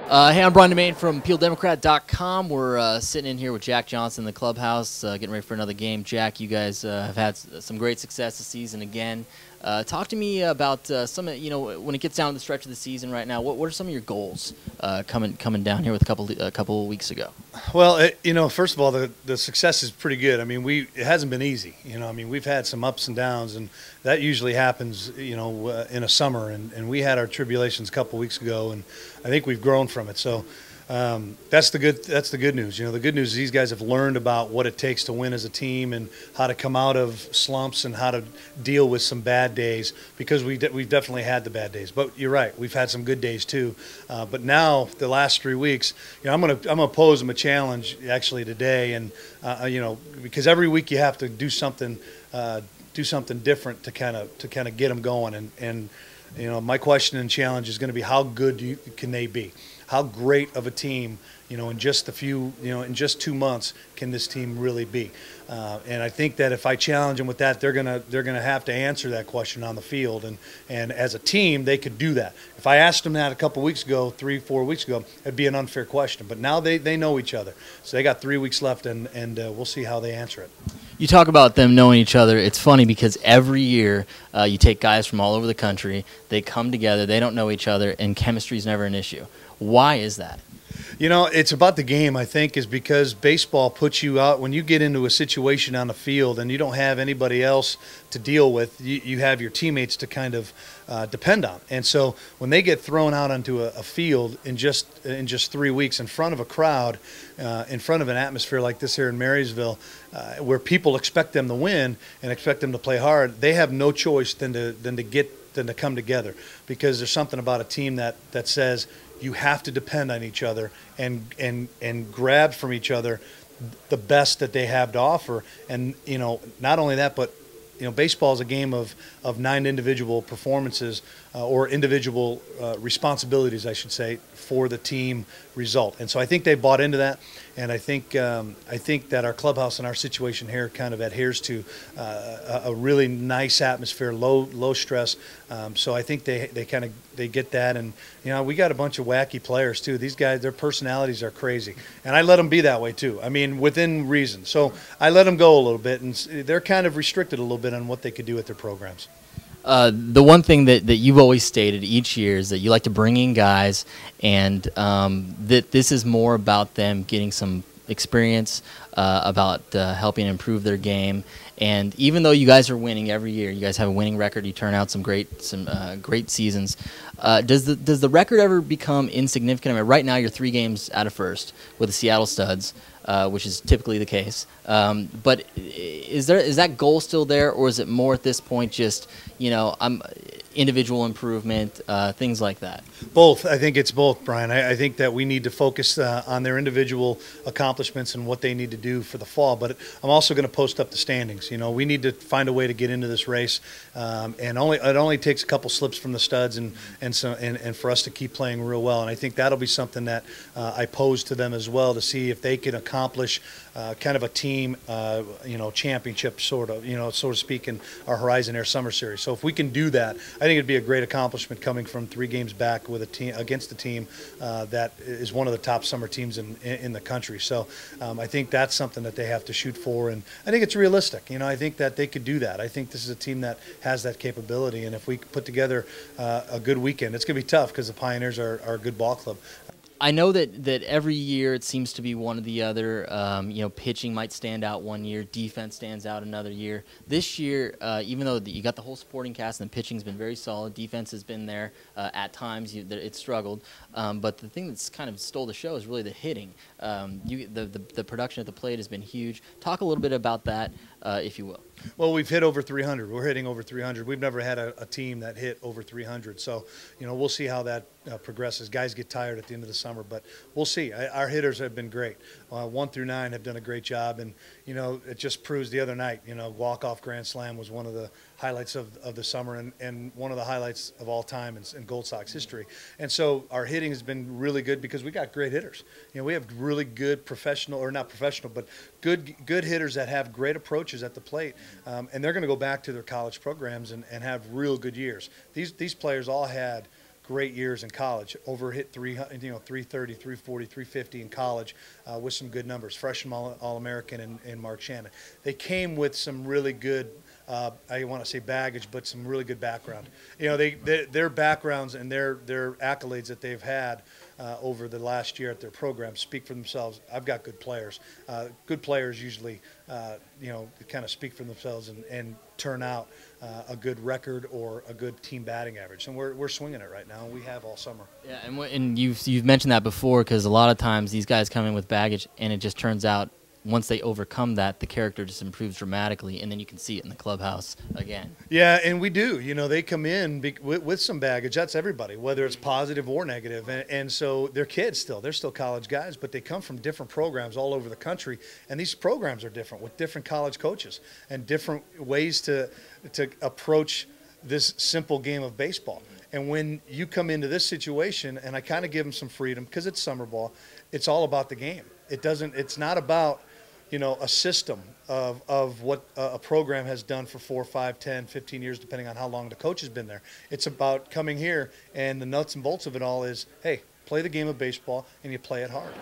Hey, I'm Bryan DeMain from PeelDemocrat.com. We're sitting in here with Jack Johnson in the clubhouse, getting ready for another game. Jack, you guys have had some great success this season again. Talk to me about when it gets down to the stretch of the season right now. What are some of your goals coming down here with a couple of weeks ago? Well, first of all, the success is pretty good. I mean, it hasn't been easy. We've had some ups and downs, and that usually happens, in a summer. And we had our tribulations a couple weeks ago, and I think we've grown from it. So that's the good news. The good news is these guys have learned about what it takes to win as a team and how to come out of slumps and how to deal with some bad days, because we've definitely had the bad days. But you're right, we've had some good days too. But now the last 3 weeks, I'm gonna pose them a challenge actually today, and because every week you have to do something different to kind of get them going. And my question and challenge is going to be, how good can they be? How great of a team, in just 2 months, can this team really be? And I think that if I challenge them with that, they're gonna have to answer that question on the field. And as a team, they could do that. If I asked them that a couple weeks ago, 3-4 weeks ago, it'd be an unfair question. But now they know each other, so they got 3 weeks left, and we'll see how they answer it. You talk about them knowing each other. It's funny because every year you take guys from all over the country, they come together, they don't know each other, and chemistry is never an issue. Why is that? It's about the game, I think, is because baseball puts you out when you get into a situation on the field and you don't have anybody else to deal with. You have your teammates to kind of depend on. And so when they get thrown out onto a field in just 3 weeks in front of a crowd, in front of an atmosphere like this here in Marysville, where people expect them to win and expect them to play hard, they have no choice than to come together, because there's something about a team that says you have to depend on each other and grab from each other the best that they have to offer. And not only that, but baseball is a game of 9 individual performances, or individual responsibilities, I should say, for the team result. And so I think they bought into that, and I think that our clubhouse and our situation here kind of adheres to a really nice atmosphere, low stress. So I think they get that, and we got a bunch of wacky players too. These guys, their personalities are crazy, and I let them be that way too. I mean, within reason. So I let them go a little bit, and they're kind of restricted a little bit on what they could do with their programs. The one thing that you've always stated each year is that you like to bring in guys, and that this is more about them getting some experience, about helping improve their game. And even though you guys are winning every year, you guys have a winning record, you turn out some great seasons. Does the record ever become insignificant? I mean, right now you're 3 games out of first with the Seattle Studs, which is typically the case. But is that goal still there, or is it more at this point just individual improvement, things like that? Both. I think it's both, Brian. I think that we need to focus on their individual accomplishments and what they need to do for the fall. But I'm also going to post up the standings. We need to find a way to get into this race, and it only takes a couple slips from the Studs and for us to keep playing real well. And I think that'll be something that I pose to them as well, to see if they can accomplish kind of a team, championship sort of, so to speak, in our Horizon Air Summer Series. So if we can do that, I think it'd be a great accomplishment coming from 3 games back with a team against a team that is one of the top summer teams in the country. So I think that's something that they have to shoot for, and I think it's realistic. I think that they could do that. I think this is a team that has that capability, and if we put together a good weekend, it's going to be tough because the Pioneers are a good ball club. I know that every year it seems to be one or the other. Pitching might stand out one year, defense stands out another year. This year, even though you got the whole supporting cast and the pitching's been very solid, defense has been there at times. It's struggled, but the thing that's kind of stole the show is really the hitting. The production at the plate has been huge. Talk a little bit about that, if you will. Well, we've hit over 300. We're hitting over 300. We've never had a team that hit over 300. So, we'll see how that progresses. Guys get tired at the end of the summer, but we'll see. Our hitters have been great. 1 through 9 have done a great job, and it just proves the other night. Walk-off grand slam was one of the highlights of the summer, and one of the highlights of all time in Gold Sox history. And so our hitting has been really good because we got great hitters. We have really good professional, or not professional, but good hitters that have great approaches at the plate, and they're going to go back to their college programs and have real good years. These players all had great years in college, hit 300, 330, 340, 350 in college with some good numbers. Freshman All-American in Mark Shannon. They came with some really good, I want to say baggage, but some really good background. Their backgrounds and their accolades that they've had over the last year at their program speak for themselves. I've got good players. Good players usually, kind of speak for themselves and turn out a good record or a good team batting average. And we're swinging it right now, and we have all summer. Yeah, and you've mentioned that before, because a lot of times these guys come in with baggage, and it just turns out once they overcome that, the character just improves dramatically, and then you can see it in the clubhouse again. Yeah, and we do. They come in with some baggage. That's everybody, whether it's positive or negative. And so they're kids still. They're still college guys, but they come from different programs all over the country, and these programs are different with different college coaches and different ways to approach this simple game of baseball. And when you come into this situation, and I kind of give them some freedom because it's summer ball, it's all about the game. It's not about a system of what a program has done for 4, 5, 10, 15 years, depending on how long the coach has been there. It's about coming here, and the nuts and bolts of it all is, hey, play the game of baseball, and you play it hard.